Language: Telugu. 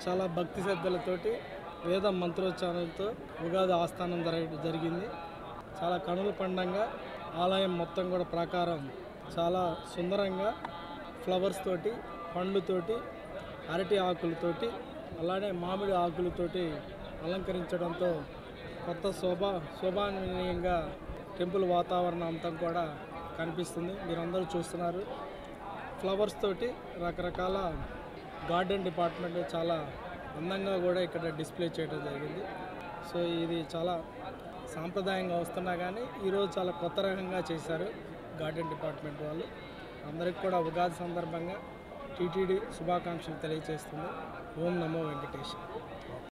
చాలా భక్తి శ్రద్ధలతోటి వేద మంత్రోచ్చారణలతో ఉగాది ఆస్థానం జరిగింది. చాలా కనుల పండంగా ఆలయం మొత్తం కూడా ప్రాకారం చాలా సుందరంగా ఫ్లవర్స్ తోటి, పండ్లతోటి, అరటి ఆకులతోటి, అలానే మామిడి ఆకులతోటి అలంకరించడంతో కొత్త శోభానీయంగా టెంపుల్ వాతావరణం అంతా కూడా కనిపిస్తుంది. మీరందరూ చూస్తున్నారు. ఫ్లవర్స్ తోటి రకరకాల గార్డెన్ డిపార్ట్మెంట్ చాలా అందంగా కూడా ఇక్కడ డిస్ప్లే చేయడం జరిగింది. సో ఇది చాలా సాంప్రదాయంగా వస్తున్నా కానీ ఈరోజు చాలా కొత్త రకంగా చేశారు గార్డెన్ డిపార్ట్మెంట్ వాళ్ళు. అందరికి కూడా ఉగాది సందర్భంగా టీటీడీ శుభాకాంక్షలు తెలియజేస్తుంది. ఓం నమో వెంకటేష్.